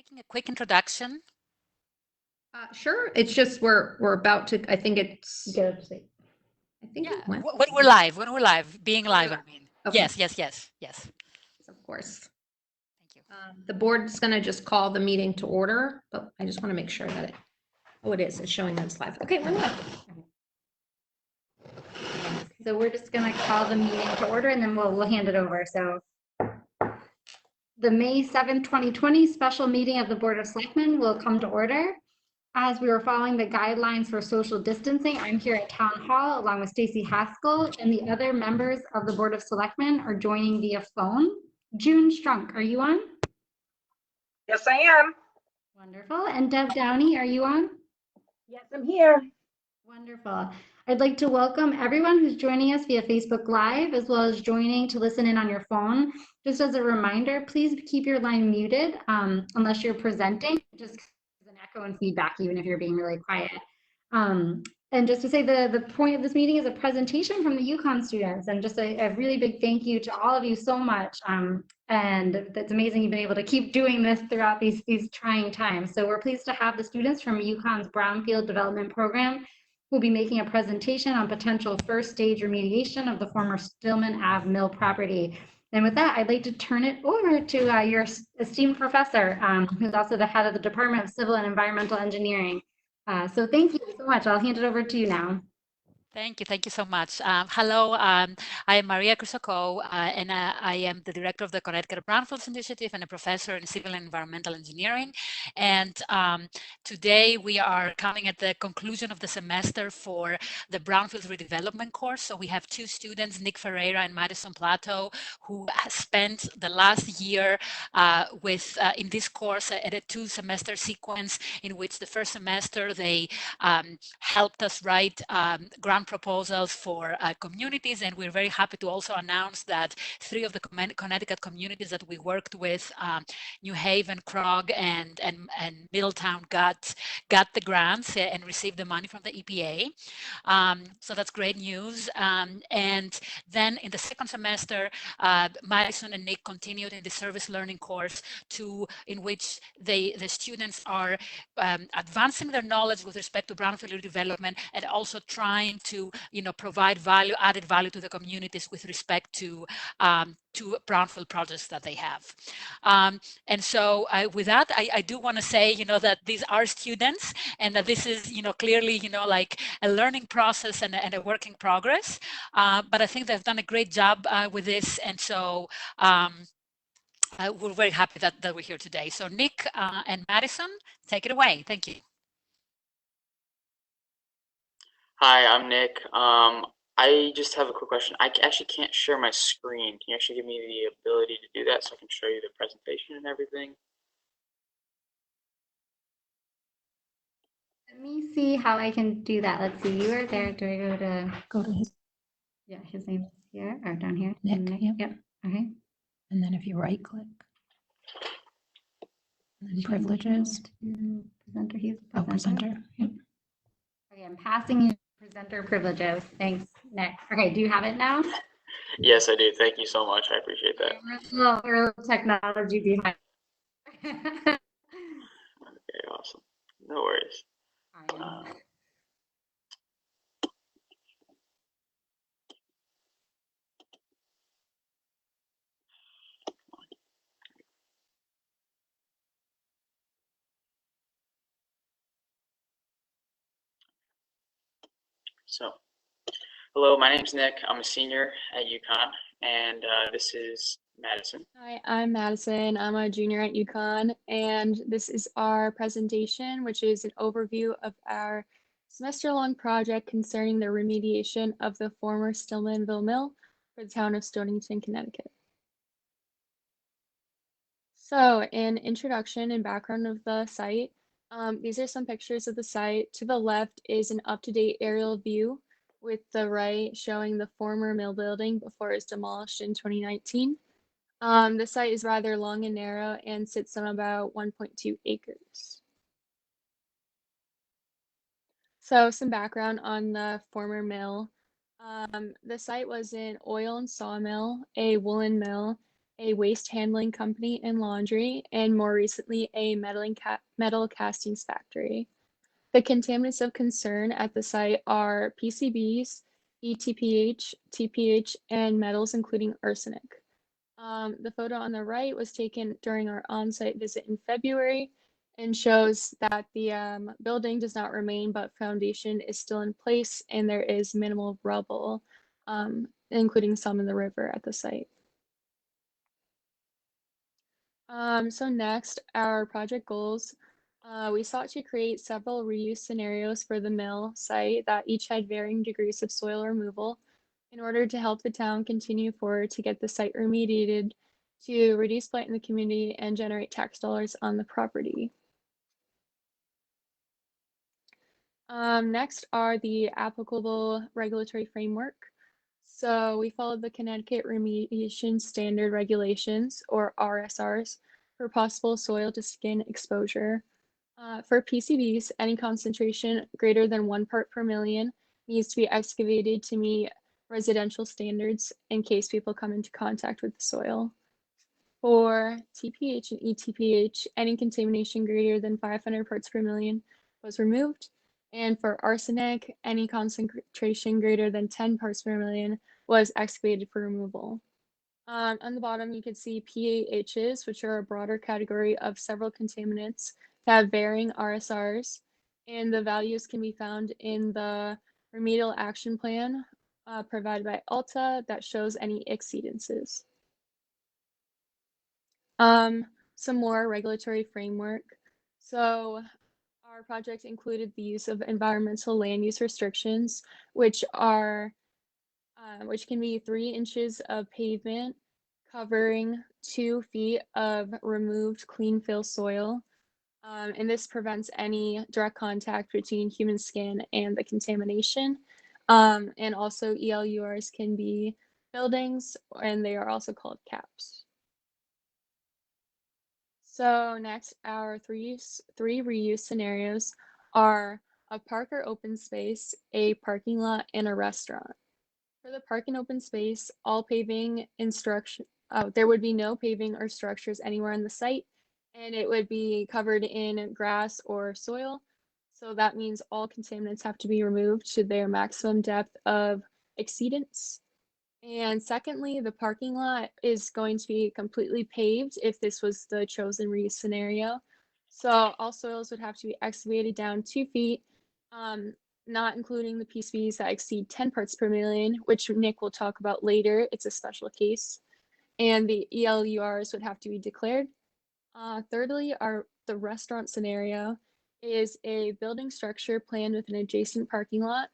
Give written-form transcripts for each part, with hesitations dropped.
making a quick introduction? Sure. It's just we're about to. I think it's. I think Yeah, it went. when we're live, being live, I mean. Okay. Yes. Of course. Thank you. The board's going to just call the meeting to order, but I just want to make sure that it. Oh, it is. It's showing that it's live. Okay, we're live. So we're just going to call the meeting to order, and then we'll hand it over. So the May 7th, 2020 special meeting of the Board of Selectmen will come to order. As we were following the guidelines for social distancing, I'm here at Town Hall along with Stacy Haskell, and the other members of the Board of Selectmen are joining via phone. June Strunk, are you on? Yes, I am. Wonderful. And Deb Downey, are you on? Yes, I'm here. Wonderful. I'd like to welcome everyone who's joining us via Facebook Live, as well as joining to listen in on your phone. Just as a reminder, please keep your line muted unless you're presenting. Just an echo and feedback, even if you're being really quiet. And just to say the point of this meeting is a presentation from the UCONN students, and just a really big thank you to all of you so much. And it's amazing you've been able to keep doing this throughout these trying times. So we're pleased to have the students from UCONN's Brownfields Development Program who'll be making a presentation on potential first stage remediation of the former Stillman Ave mill property. And with that, I'd like to turn it over to your esteemed professor, who's also the head of the Department of Civil and Environmental Engineering. So thank you so much. I'll hand it over to you now. Thank you so much. Hello, I am Maria Crusoco, and I am the director of the Connecticut Brownfields Initiative and a professor in civil and environmental engineering. And today we are coming at the conclusion of the semester for the Brownfields redevelopment course. So we have two students, Nick Ferreira and Madison Plateau, who spent the last year in this course at a 2-semester sequence, in which the first semester they helped us write grant proposals for communities, and we're very happy to also announce that 3 of the Connecticut communities that we worked with, New Haven, Krog, and Middletown, got the grants and received the money from the EPA. So that's great news. And then in the second semester, Madison and Nick continued in the service learning course, in which the students are advancing their knowledge with respect to brownfield development, and also trying to provide added value to the communities with respect to brownfield projects that they have. And so with that, I do want to say, that these are students, and that this is, clearly, like a learning process and a work in progress. But I think they've done a great job with this. And so we're very happy that we're here today. So Nick and Madison, take it away. Thank you. Hi, I'm Nick. I just have a quick question. I actually can't share my screen. Can you actually give me the ability to do that so I can show you the presentation and everything? Let me see how I can do that. Let's see. You are there. Do I go to his? Yeah, his name is here or down here. Nick. Yep. Okay. And then if you right click, and then privileges. Presenter. He's a presenter. Yep. Okay, I'm passing you presenter privileges. Thanks, Nick. Okay, do you have it now? Yes, I do. Thank you so much. I appreciate that. We're a little technology behind. Okay, awesome. No worries. So, hello, my name's Nick. I'm a senior at UConn, and this is Madison. Hi, I'm Madison. I'm a junior at UConn, and this is our presentation, which is an overview of our semester-long project concerning the remediation of the former Stillmanville mill for the town of Stonington, Connecticut. So, an introduction and background of the site. These are some pictures of the site. To the left is an up-to-date aerial view, with the right showing the former mill building before it was demolished in 2019. The site is rather long and narrow and sits on about 1.2 acres. So some background on the former mill. The site was an oil and sawmill, a woolen mill, a waste handling company and laundry, and more recently, a metal castings factory. The contaminants of concern at the site are PCBs, ETPH, TPH, and metals including arsenic. The photo on the right was taken during our on-site visit in February and shows that the building does not remain, but foundation is still in place and there is minimal rubble, including some in the river at the site. So next, our project goals. We sought to create several reuse scenarios for the mill site that each had varying degrees of soil removal in order to help the town continue forward to get the site remediated to reduce blight in the community and generate tax dollars on the property. Next are the applicable regulatory framework. So we followed the Connecticut Remediation Standard Regulations, or RSRs, for possible soil to skin exposure. For PCBs, any concentration greater than 1 part per million needs to be excavated to meet residential standards in case people come into contact with the soil. For TPH and ETPH, any contamination greater than 500 parts per million was removed. And for arsenic, any concentration greater than 10 parts per million was excavated for removal. On the bottom, you can see PAHs, which are a broader category of several contaminants that have varying RSRs, and the values can be found in the remedial action plan provided by ALTA that shows any exceedances. Some more regulatory framework. So our project included the use of environmental land use restrictions, which are which can be 3 inches of pavement covering 2 feet of removed clean fill soil. And this prevents any direct contact between human skin and the contamination. And also ELURs can be buildings, and they are also called caps. So next, our three reuse scenarios are a park or open space, a parking lot, and a restaurant. For the park and open space, all paving there would be no paving or structures anywhere on the site, and it would be covered in grass or soil. So that means all contaminants have to be removed to their maximum depth of exceedance. And secondly, the parking lot is going to be completely paved if this was the chosen reuse scenario. So all soils would have to be excavated down 2 feet, not including the PCBs that exceed 10 parts per million, which Nick will talk about later. It's a special case. And the ELURs would have to be declared. Thirdly, the restaurant scenario is a building structure planned with an adjacent parking lot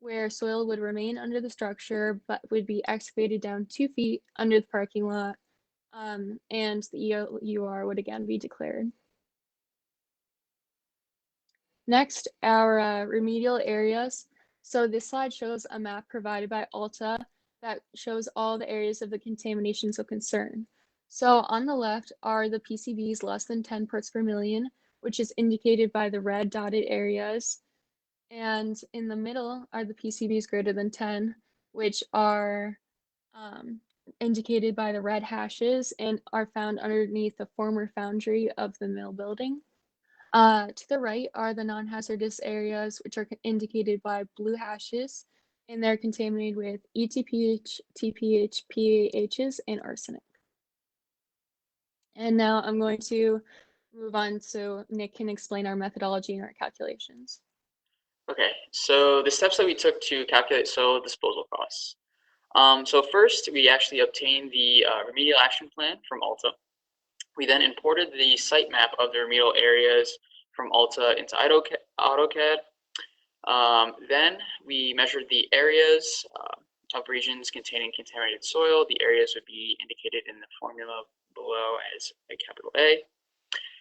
where soil would remain under the structure but would be excavated down 2 feet under the parking lot, and the ELUR would again be declared. Next, our remedial areas. So this slide shows a map provided by ALTA that shows all the areas of the contaminations of concern. So on the left are the PCBs less than 10 parts per million, which is indicated by the red dotted areas. And in the middle are the PCBs greater than 10, which are indicated by the red hashes and are found underneath the former foundry of the mill building. To the right are the non-hazardous areas, which are indicated by blue hashes, and they're contaminated with ETPH, TPH, PAHs, and arsenic. And now I'm going to move on so Nick can explain our methodology and our calculations. Okay, so the steps that we took to calculate soil disposal costs. So first, we actually obtained the remedial action plan from ALTA. We then imported the site map of the remedial areas from ALTA into AutoCAD. Then we measured the areas of regions containing contaminated soil. The areas would be indicated in the formula below as a capital A.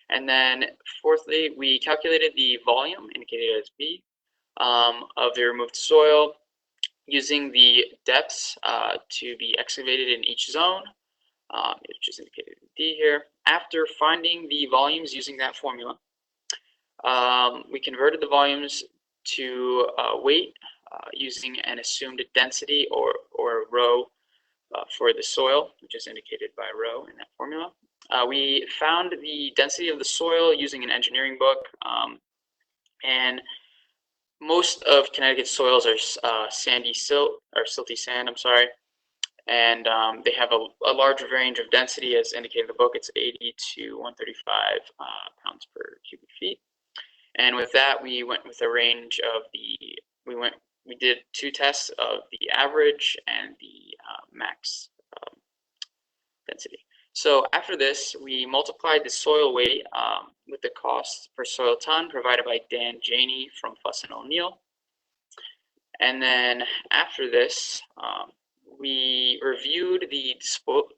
And then fourthly, we calculated the volume, indicated as B, of the removed soil using the depths to be excavated in each zone, which is indicated in D here. After finding the volumes using that formula, we converted the volumes to weight using an assumed density or rho for the soil, which is indicated by rho in that formula. We found the density of the soil using an engineering book, and most of Connecticut's soils are sandy silt, or silty sand, I'm sorry, and they have a large range of density as indicated in the book. It's 80 to 135 pounds per cubic feet. And with that, we went with a range of we did 2 tests of the average and the max density. So after this, we multiplied the soil weight with the cost per soil ton provided by Dan Janey from Fuss & O'Neill. And then after this, we reviewed the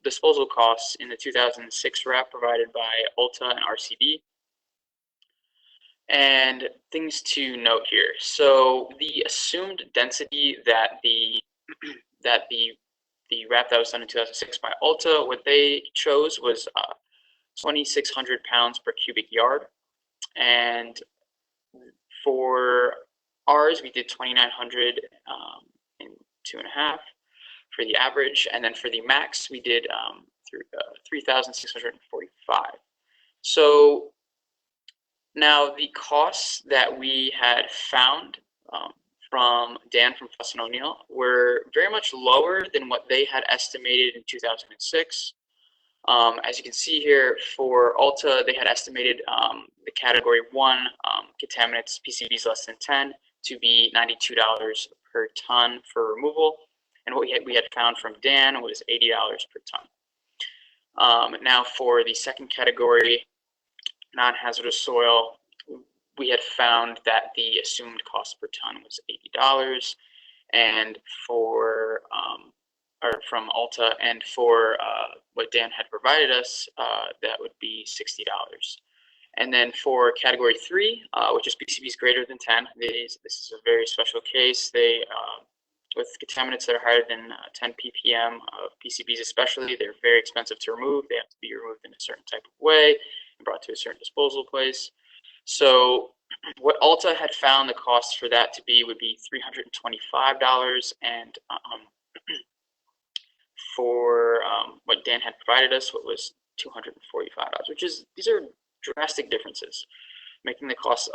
disposal costs in the 2006 RAP provided by ALTA and RCE. And things to note here. So the assumed density that the RAP that was done in 2006 by ALTA, what they chose was 2,600 pounds per cubic yard. And for ours, we did 2,900 in 2.5 for the average. And then for the max, we did 3,645. So now the costs that we had found from Dan from Fuss & O'Neill were very much lower than what they had estimated in 2006. As you can see here, for ALTA, they had estimated the category 1 contaminants, PCBs less than 10, to be $92 per ton for removal. And what we had found from Dan was $80 per ton. Now for the second category, non-hazardous soil, we had found that the assumed cost per ton was $80, and for from ALTA, and for what Dan had provided us, that would be $60. And then for category 3, which is PCBs greater than 10, this is a very special case. They with contaminants that are higher than 10 ppm of PCBs especially, they're very expensive to remove. They have to be removed in a certain type of way and brought to a certain disposal place. So what ALTA had found the cost for that to be would be $325, and for what Dan had provided us, what was $245, which is, these are drastic differences, making the cost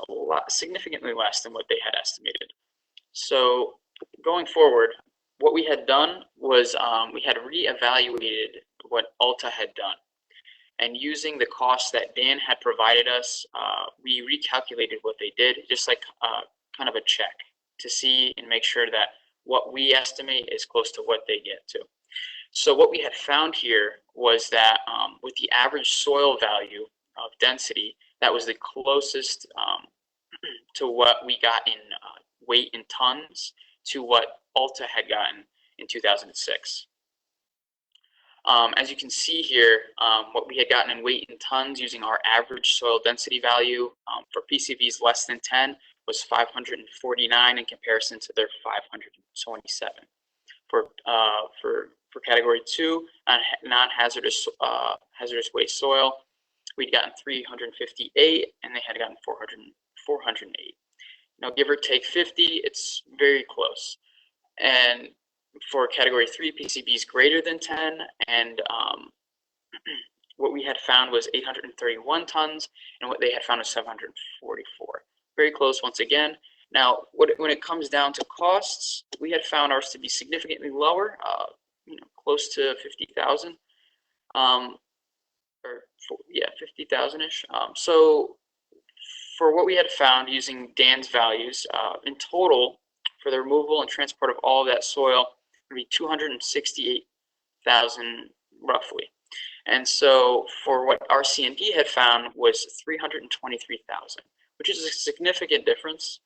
significantly less than what they had estimated. So going forward, what we had done was we had reevaluated what ALTA had done. And using the costs that Dan had provided us, we recalculated what they did, just like kind of a check to see and make sure that what we estimate is close to what they get to. So what we had found here was that with the average soil value of density, that was the closest to what we got in weight in tons to what ALTA had gotten in 2006. As you can see here, what we had gotten in weight in tons using our average soil density value for PCBs less than 10 was 549 in comparison to their 527. For category 2, non-hazardous hazardous waste soil, we'd gotten 358 and they had gotten 408. Now, give or take 50, it's very close. And for category 3, PCBs greater than 10, and what we had found was 831 tons, and what they had found was 744. Very close once again. Now, when it comes down to costs, we had found ours to be significantly lower, close to 50,000, yeah, 50,000-ish. So for what we had found using Dan's values, in total, for the removal and transport of all of that soil, it would be 268,000 roughly. And so for what RC&D had found was 323,000, which is a significant difference.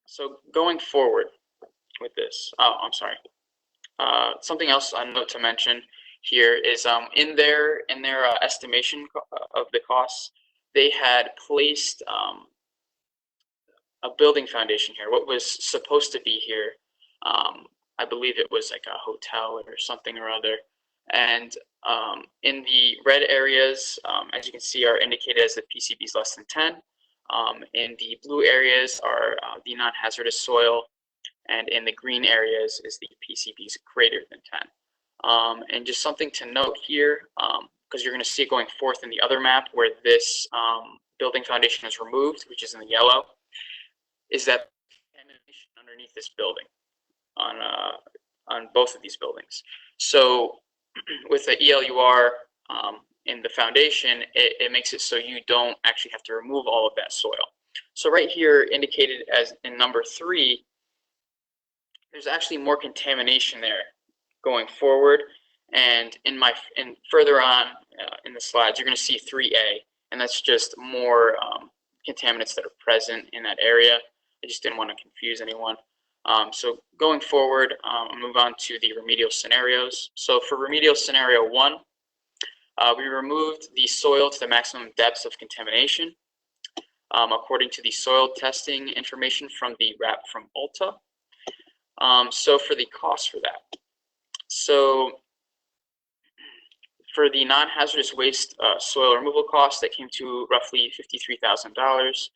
So going forward with this, something else I note to mention here is in their estimation of the costs, they had placed a building foundation here. What was supposed to be here, I believe it was like a hotel or something or other. And in the red areas, as you can see, are indicated as the PCBs less than 10. In the blue areas are the non-hazardous soil. and in the green areas is the PCBs greater than 10. And just something to note here, because you're going to see it going forth in the other map where this building foundation is removed, which is in the yellow, is that contamination underneath this building on both of these buildings. So with the ELUR in the foundation, it makes it so you don't actually have to remove all of that soil. So right here, indicated as in number 3, there's actually more contamination there going forward. And in further on in the slides, you're going to see 3A, and that's just more contaminants that are present in that area. I just didn't want to confuse anyone. So going forward, I'll move on to the remedial scenarios. So for remedial scenario 1, we removed the soil to the maximum depths of contamination according to the soil testing information from the RAP from ALTA. So for the cost for that, so for the non-hazardous waste soil removal cost, that came to roughly $53,000.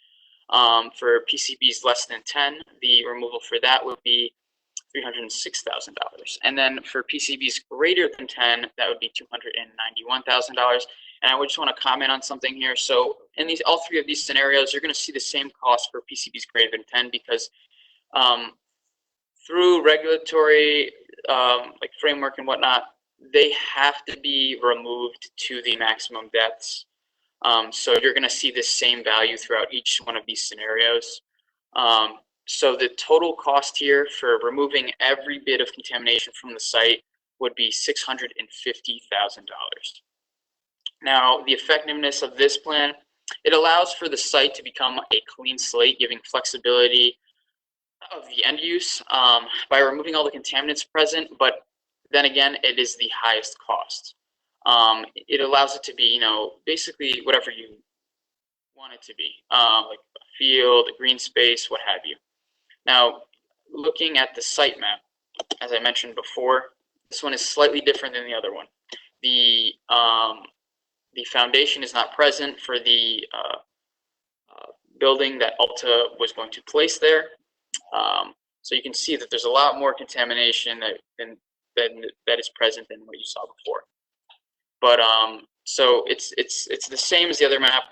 For PCBs less than 10, the removal for that would be $306,000. And then for PCBs greater than 10, that would be $291,000. And I would just want to comment on something here. So in all 3 of these scenarios, you're going to see the same cost for PCBs greater than 10 because through regulatory like framework and whatnot, they have to be removed to the maximum depths. So you're going to see the same value throughout each one of these scenarios. So the total cost here for removing every bit of contamination from the site would be $650,000. Now, the effectiveness of this plan, it allows for the site to become a clean slate, giving flexibility of the end use by removing all the contaminants present, but then again, it is the highest cost. It allows it to be, basically whatever you want it to be, like a field, a green space, what have you. Now, looking at the site map, as I mentioned before, this one is slightly different than the other one. The foundation is not present for the building that ALTA was going to place there. So you can see that there's a lot more contamination that is present than what you saw before. But so it's the same as the other map.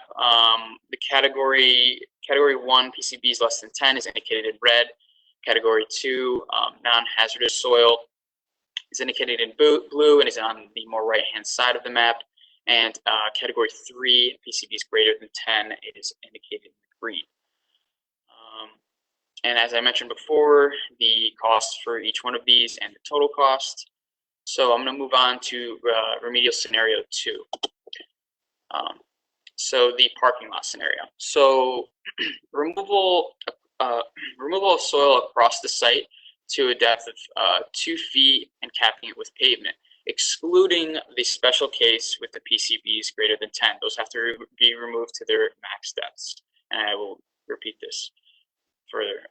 The category 1 PCBs less than 10 is indicated in red. Category 2 non-hazardous soil is indicated in blue and is on the more right-hand side of the map. And category 3 PCBs greater than 10 is indicated in green. And as I mentioned before, the cost for each one of these and the total cost. So I'm going to move on to remedial scenario 2. So the parking lot scenario. So removal of soil across the site to a depth of 2 feet and capping it with pavement, excluding the special case with the PCBs greater than 10. Those have to be removed to their max depths. And I will repeat this further.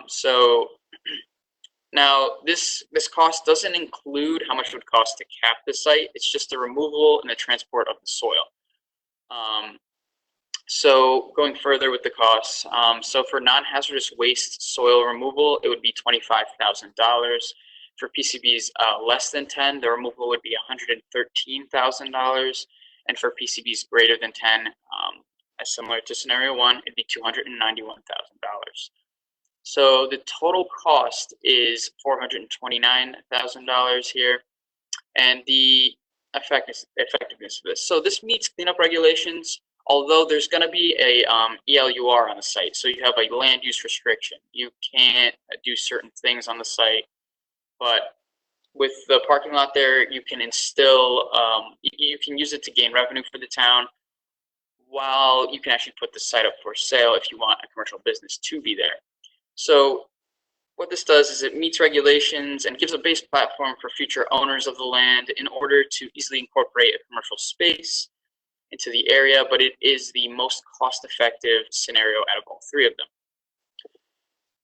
So now this cost doesn't include how much it would cost to cap the site. It's just the removal and the transport of the soil. So going further with the costs, so for non-hazardous waste soil removal, it would be $25,000. For PCBs less than 10, the removal would be $113,000. And for PCBs greater than 10, as similar to scenario 1, it'd be $291,000. So the total cost is $429,000 here, and the effectiveness of this. So this meets cleanup regulations, although there's going to be a ELUR on the site. So you have a land use restriction. You can't do certain things on the site, but with the parking lot there, you can instill, you can use it to gain revenue for the town, while you can actually put the site up for sale if you want a commercial business to be there. So what this does is it meets regulations and gives a base platform for future owners of the land in order to easily incorporate a commercial space into the area, but it is the most cost-effective scenario out of all 3 of them.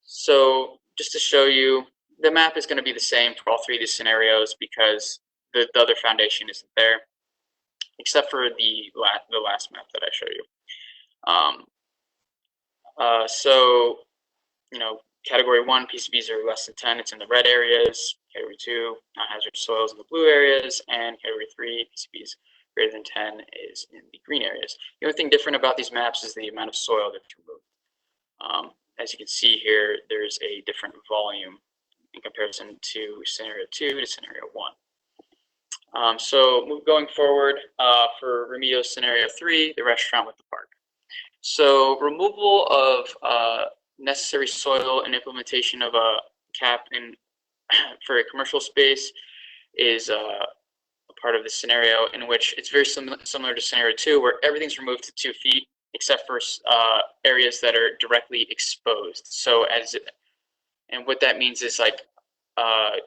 So just to show you, the map is going to be the same for all 3 of these scenarios because the other foundation isn't there, except for the last map that I showed you. So, Category 1 PCBs are less than 10. It's in the red areas. Category 2 non-hazardous soils in the blue areas, and Category 3 PCBs greater than 10 is in the green areas. The only thing different about these maps is the amount of soil that's removed. As you can see here, there's a different volume in comparison to Scenario 2 to Scenario 1. So going forward, for Remedial Scenario 3, the restaurant with the park. So removal of necessary soil and implementation of a cap for a commercial space is a part of the scenario, in which it's very similar to Scenario 2, where everything's removed to 2 feet except for areas that are directly exposed. So and what that means is, like,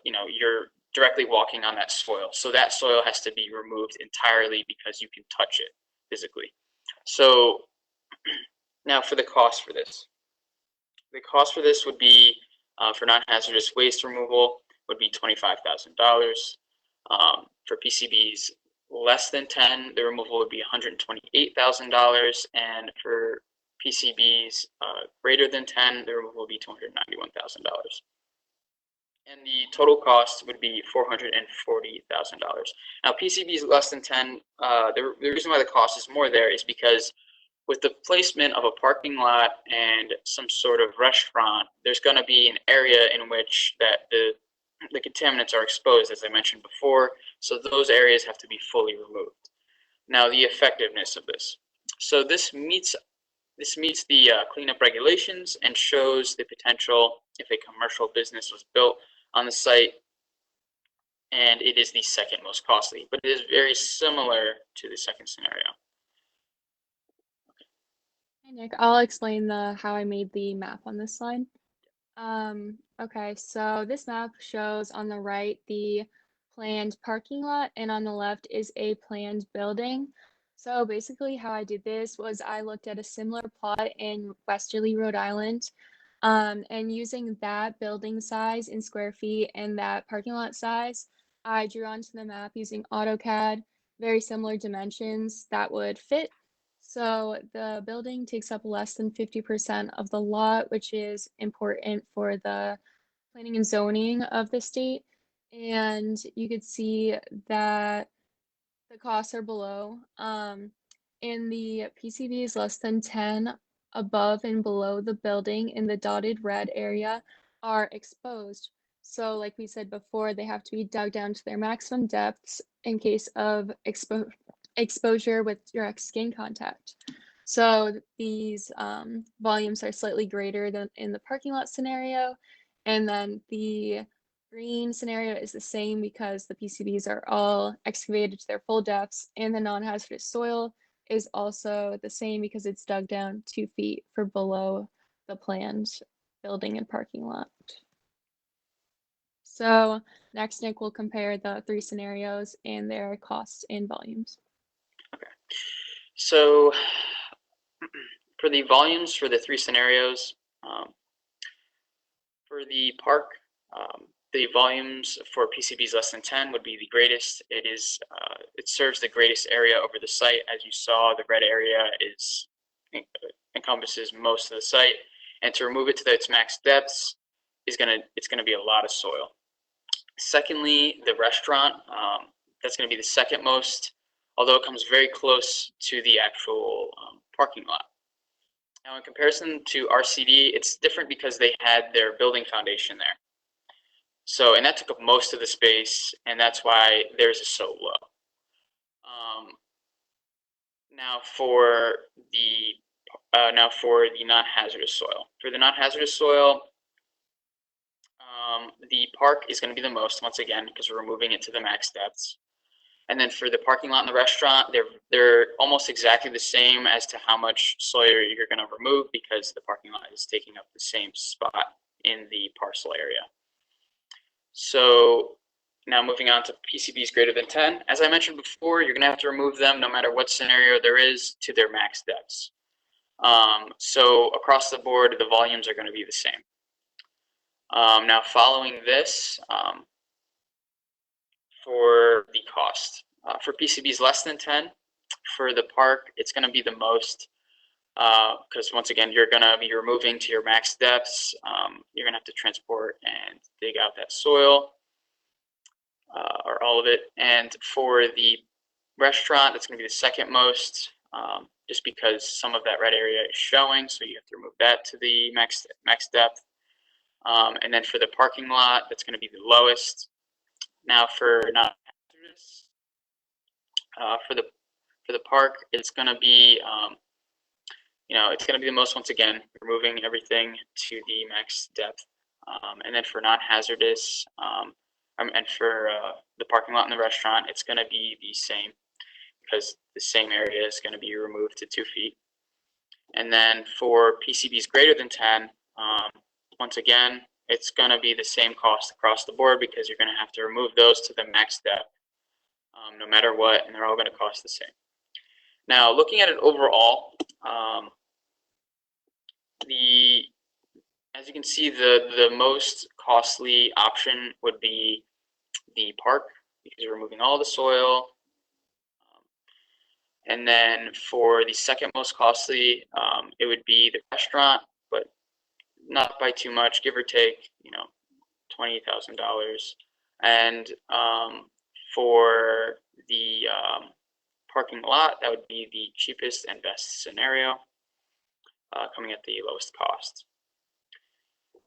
you're directly walking on that soil. So that soil has to be removed entirely because you can touch it physically. So now for the cost for this. The cost for this would be, for non-hazardous waste removal, would be $25,000. For PCBs less than 10, the removal would be $128,000, and for PCBs greater than 10, the removal would be $291,000. And the total cost would be $440,000. Now, PCBs less than 10, the reason why the cost is more there is because with the placement of a parking lot and some sort of restaurant, there's going to be an area in which that the contaminants are exposed, as I mentioned before. So those areas have to be fully removed. Now, the effectiveness of this. So this meets the cleanup regulations and shows the potential if a commercial business was built on the site, and it is the second most costly, but it is very similar to the second scenario. Hey Nick, I'll explain how I made the map on this slide. Okay, so this map shows on the right the planned parking lot, and on the left is a planned building. So basically how I did this was I looked at a similar plot in Westerly, Rhode Island, and using that building size in square feet and that parking lot size, I drew onto the map using AutoCAD, very similar dimensions that would fit. So the building takes up less than 50% of the lot, which is important for the planning and zoning of the state. And you could see that the costs are below. In the PCBs less than 10, above and below the building in the dotted red area are exposed. So like we said before, they have to be dug down to their maximum depths in case of exposure with direct skin contact. So these volumes are slightly greater than in the parking lot scenario. And then the green scenario is the same because the PCBs are all excavated to their full depths, and the non-hazardous soil is also the same because it's dug down 2 feet for below the planned building and parking lot. So next, Nick will compare the 3 scenarios and their costs and volumes. Okay. So for the volumes for the 3 scenarios, for the park, the volumes for PCBs less than 10 would be the greatest. It serves the greatest area over the site. As you saw, the red area encompasses most of the site, and to remove it to its max depths it's gonna be a lot of soil. Secondly, the restaurant, that's gonna be the second most, although it comes very close to the actual parking lot. Now, in comparison to RCD, it's different because they had their building foundation there. So, and that took up most of the space, and that's why theirs is so low. Now for the non-hazardous soil. For the non-hazardous soil, the park is going to be the most, once again, because we're removing it to the max depths. And then for the parking lot and the restaurant, they're almost exactly the same as to how much soil you're going to remove, because the parking lot is taking up the same spot in the parcel area. So now moving on to PCBs greater than 10. As I mentioned before, you're going to have to remove them no matter what scenario there is to their max depths. So across the board, the volumes are going to be the same. Now following this, for the cost. For PCBs less than 10, for the park, it's going to be the most. because once again, you're going to be removing to your max depths. You're going to have to transport and dig out that soil, or all of it. And for the restaurant, that's going to be the second most, just because some of that red area is showing, so you have to remove that to the max depth. And then for the parking lot, that's going to be the lowest. Now for non-hazardous, for the park, it's going to be it's going to be the most, once again, removing everything to the max depth. And then for non-hazardous, and for the parking lot and the restaurant, it's going to be the same, because the same area is going to be removed to 2 feet. And then for PCBs greater than 10, once again, it's going to be the same cost across the board, because you're going to have to remove those to the max depth, no matter what, and they're all going to cost the same. Now, looking at it overall, as you can see, the most costly option would be the park, because you're removing all the soil. And then for the second most costly, it would be the restaurant, but not by too much, give or take, $20,000. And for the parking lot, that would be the cheapest and best scenario, coming at the lowest cost.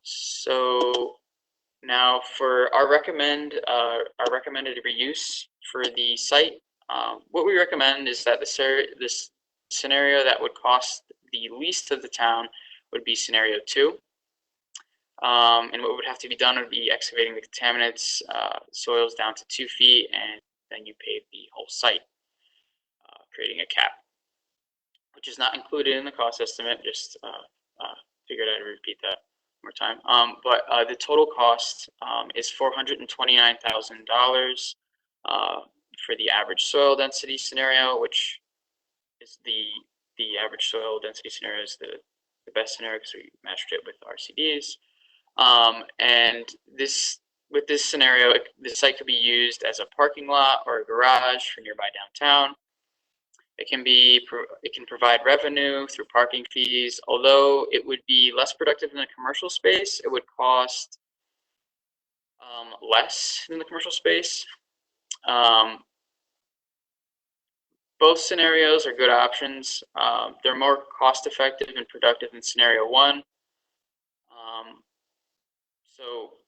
So now for our recommended reuse for the site, what we recommend is that this scenario that would cost the least to the town would be scenario 2. And what would have to be done would be excavating the contaminants, soils down to 2 feet, and then you pave the whole site, creating a cap, which is not included in the cost estimate. Just figured I'd repeat that one more time. But the total cost is $429,000 for the average soil density scenario, which is the average soil density scenario is the best scenario, because we matched it with RCDs. And with this scenario, the site could be used as a parking lot or a garage for nearby downtown. It can provide revenue through parking fees, although it would be less productive than a commercial space. It would cost less than the commercial space. Both scenarios are good options. They're more cost effective and productive than scenario 1. So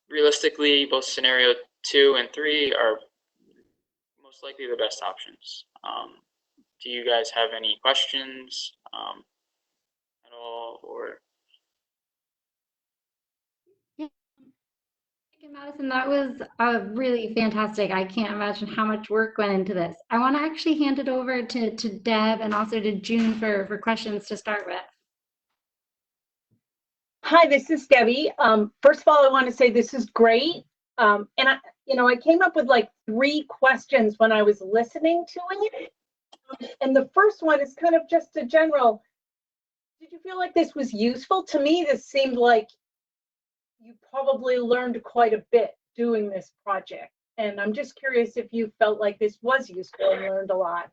realistically, both scenario 2 and 3 are most likely the best options. Do you guys have any questions at all, or? Yeah. Madison, that was really fantastic. I can't imagine how much work went into this. I want to actually hand it over to Deb and also to June for questions to start with. Hi, this is Debbie. First of all, I want to say this is great. And I came up with like 3 questions when I was listening to it. And the first one is kind of just a general, did you feel like this was useful? To me, this seemed like you probably learned quite a bit doing this project. And I'm just curious if you felt like this was useful and learned a lot.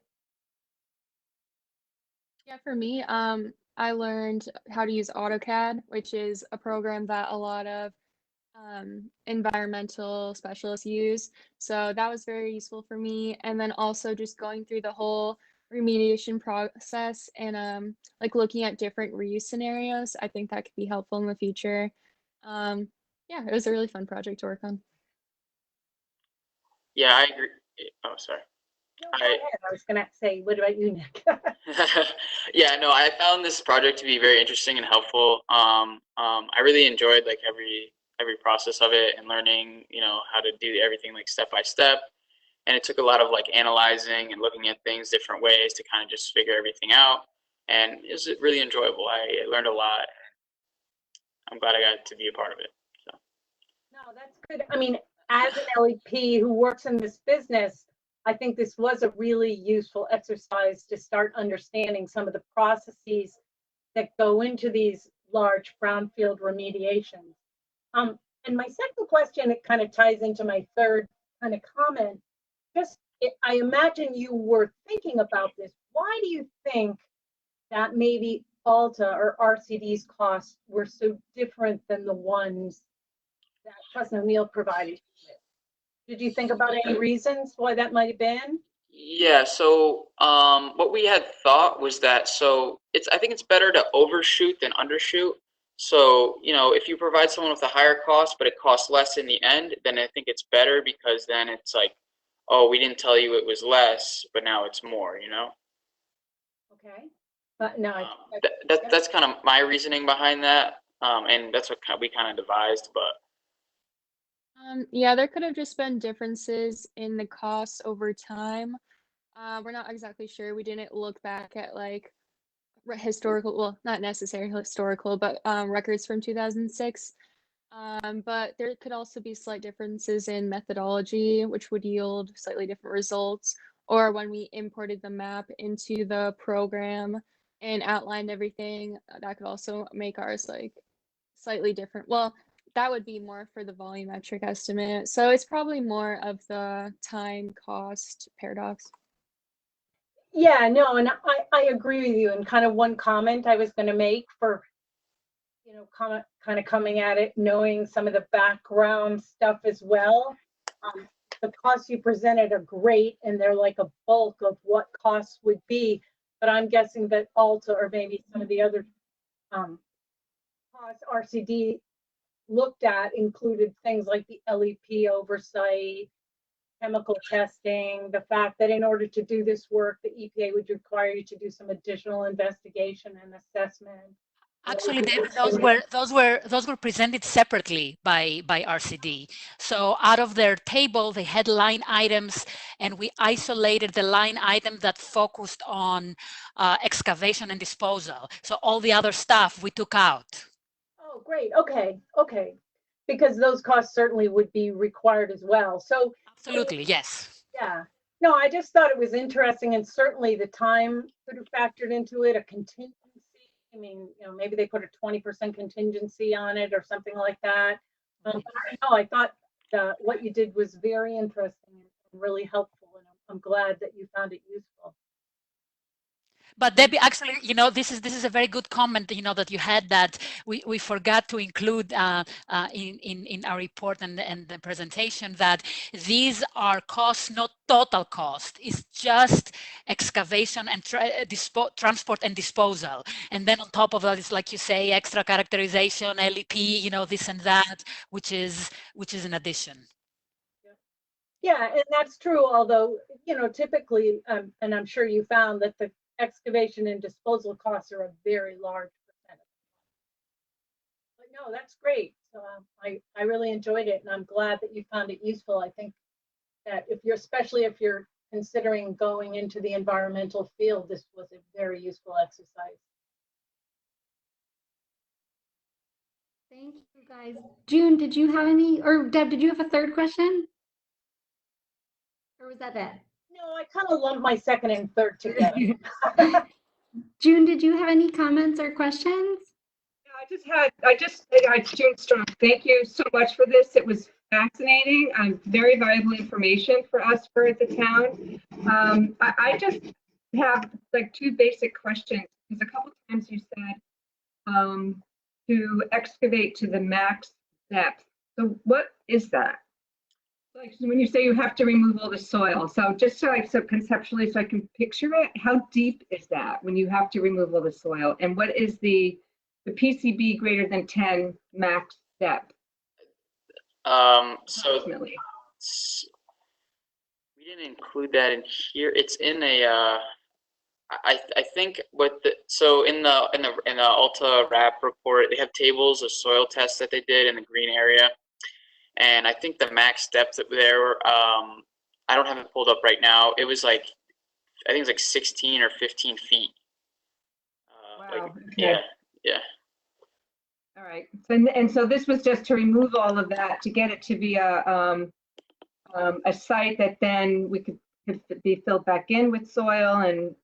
Yeah, for me, I learned how to use AutoCAD, which is a program that a lot of environmental specialists use. So that was very useful for me. And then also just going through the whole remediation process and like looking at different reuse scenarios, I think that could be helpful in the future. Yeah, it was a really fun project to work on. Yeah, I agree. Oh, sorry. No, go ahead. I was going to say, what about you, Nick? Yeah, no, I found this project to be very interesting and helpful. I really enjoyed like every process of it, and learning, how to do everything like step by step. And it took a lot of like analyzing and looking at things different ways to kind of just figure everything out. And it was really enjoyable. I learned a lot. I'm glad I got to be a part of it. So. No, that's good. I mean, as an LEP who works in this business, I think this was a really useful exercise to start understanding some of the processes that go into these large brownfield remediations. And my second question, it kind of ties into my third kind of comment. I imagine you were thinking about this. Why do you think that maybe Alta or RCD's costs were so different than the ones that President O'Neill provided. Did you think about any reasons why that might have been? Yeah, so what we had thought was that, so I think it's better to overshoot than undershoot. So, you know, if you provide someone with a higher cost, but it costs less in the end, then I think it's better, because then it's like, oh, we didn't tell you it was less, but now it's more, you know? Okay. But no, That's kind of my reasoning behind that. And that's what we kind of devised, but. Yeah, there could have just been differences in the costs over time. We're not exactly sure. We didn't look back at like historical, well, not necessarily historical, but records from 2006. But there could also be slight differences in methodology, which would yield slightly different results. Or when we imported the map into the program and outlined everything, that could also make ours like slightly different. Well, that would be more for the volumetric estimate. So it's probably more of the time cost paradox. yeah, no, and I agree with you. And kind of one comment I was going to make for, you know, kind of coming at it, knowing some of the background stuff as well. The costs you presented are great, and they're like a bulk of what costs would be. But I'm guessing that Alta or maybe some of the other costs RCD looked at included things like the LEP oversight, chemical testing, the fact that in order to do this work, the EPA would require you to do some additional investigation and assessment. Actually, those were presented separately by RCD. So out of their table, they had line items, and we isolated the line item that focused on excavation and disposal. So all the other stuff we took out. Oh, great. Okay. Okay. Because those costs certainly would be required as well. So Absolutely, yes. yeah. No, I just thought it was interesting, and certainly the time could have factored into it, a contingency. I mean, you know, maybe they put a 20% contingency on it or something like that. But I thought what you did was very interesting and really helpful, and I'm glad that you found it useful. But Debbie, actually, you know, this is a very good comment, you know, that you had, that we forgot to include in our report and the presentation, that these are costs, not total cost. It's just excavation and transport and disposal. And then on top of that, it's like you say, extra characterization, LEP, you know, this and that, which is an addition. Yeah, and that's true. Although, you know, typically, and I'm sure you found that the excavation and disposal costs are a very large percentage. But no, that's great. So I really enjoyed it, and I'm glad that you found it useful. I think that especially if you're considering going into the environmental field, this was a very useful exercise. Thank you, guys. June, did you have any, or Deb, did you have a third question? Or was that it? No, I kind of lumped my second and third together. June, did you have any comments or questions? June Strong. Thank you so much for this. It was fascinating. Very valuable information for us for the town. I just have like two basic questions, because a couple times you said to excavate to the max depth. So what is that? Like when you say you have to remove all the soil, so just so conceptually, so I can picture it, how deep is that when you have to remove all the soil, and what is the PCB greater than 10 max depth? So we didn't include that in here. It's in a I think so in the Alta RAP report, they have tables of soil tests that they did in the green area. And I think the max depth there, I don't have it pulled up right now. It was like, I think it was like 16 or 15 feet. Wow. Okay. Yeah. All right. And so this was just to remove all of that, to get it to be a site that then we could be filled back in with soil and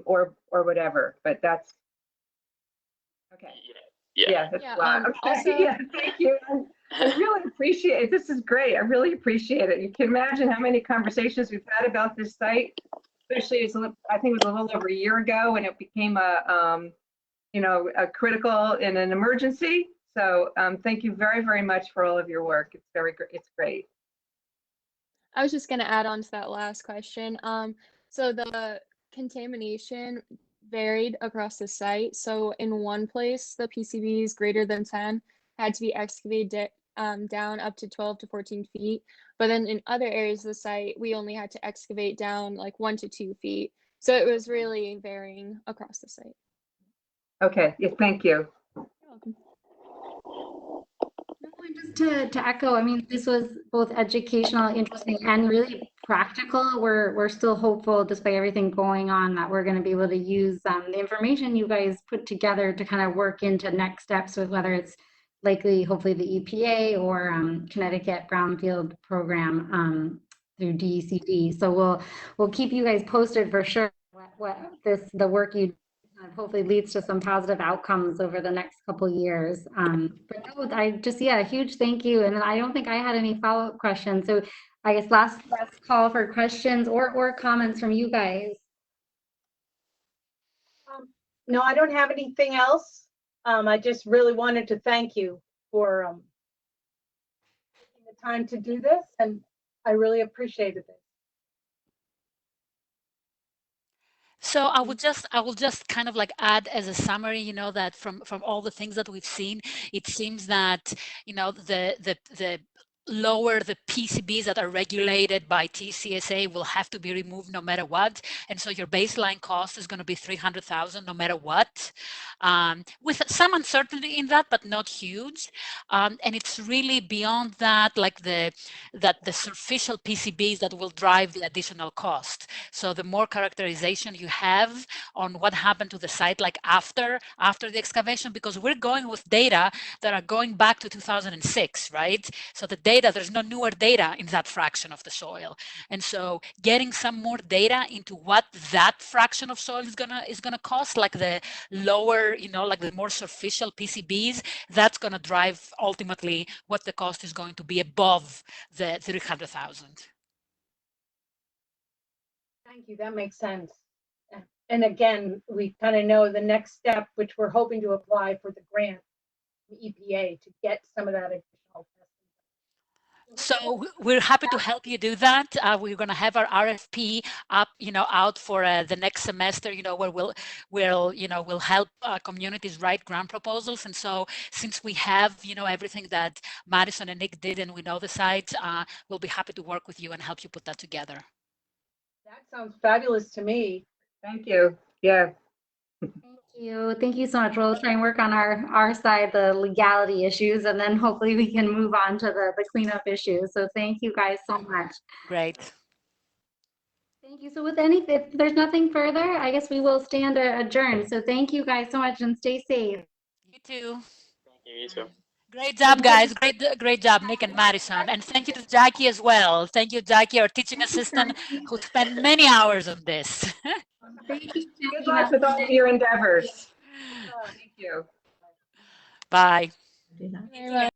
or whatever. But that's okay. Yeah. That's Yeah, wow. also, yeah, thank you. I really appreciate it. This is great. I really appreciate it. You can imagine how many conversations we've had about this site, especially as I think it was a little over a year ago, and it became a critical in an emergency. So thank you very, very much for all of your work. It's great. I was just going to add on to that last question. So the contamination varied across the site. So in one place, the PCBs greater than 10 had to be excavated down up to 12 to 14 feet. But then in other areas of the site, we only had to excavate down like 1 to 2 feet. So it was really varying across the site. Okay, yeah, thank you. You're welcome. Just to echo, I mean, this was both educational, interesting, and really practical. We're still hopeful, despite everything going on, that we're going to be able to use the information you guys put together to kind of work into next steps with whether it's likely, hopefully, the EPA or Connecticut Brownfield program through DECD. So we'll keep you guys posted for sure. What the work you hopefully leads to some positive outcomes over the next couple years. But no, a huge thank you. And I don't think I had any follow-up questions. So I guess last call for questions or comments from you guys. No, I don't have anything else. I just really wanted to thank you for taking the time to do this, and I really appreciated it. So I will just kind of like add as a summary, that from all the things that we've seen, it seems that, the lower the PCBs that are regulated by TCSA will have to be removed no matter what. And so your baseline cost is going to be $300,000 no matter what, with some uncertainty in that, but not huge. And it's really beyond that, like the superficial PCBs that will drive the additional cost. So the more characterization you have on what happened to the site, like after the excavation, because we're going with data that are going back to 2006, right? So the data, there's no newer data in that fraction of the soil. And so getting some more data into what that fraction of soil is gonna cost, like the lower, like the more superficial PCBs, that's gonna drive ultimately what the cost is going to be above the 300,000. Thank you. That makes sense. And again, we kind of know the next step, which we're hoping to apply for the grant, the EPA, to get some of that additional testing. So we're happy to help you do that. We're going to have our RFP up, out for the next semester, where we'll help communities write grant proposals. And so since we have, everything that Madison and Nick did, and we know the sites, we'll be happy to work with you and help you put that together. That sounds fabulous to me. Thank you. Yeah. Thank you so much. We'll try and work on our side, the legality issues, and then hopefully we can move on to the cleanup issues. So thank you guys so much. Great. Thank you. So if there's nothing further, I guess we will stand adjourned. So thank you guys so much and stay safe. You too. Thank you, you too. Great job, guys. Great job, Nick and Madison. And thank you to Jackie as well. Thank you, Jackie, our teaching assistant, who spent many hours on this. Thank you. Good luck with all of your endeavors. Thank you. Bye. Do that.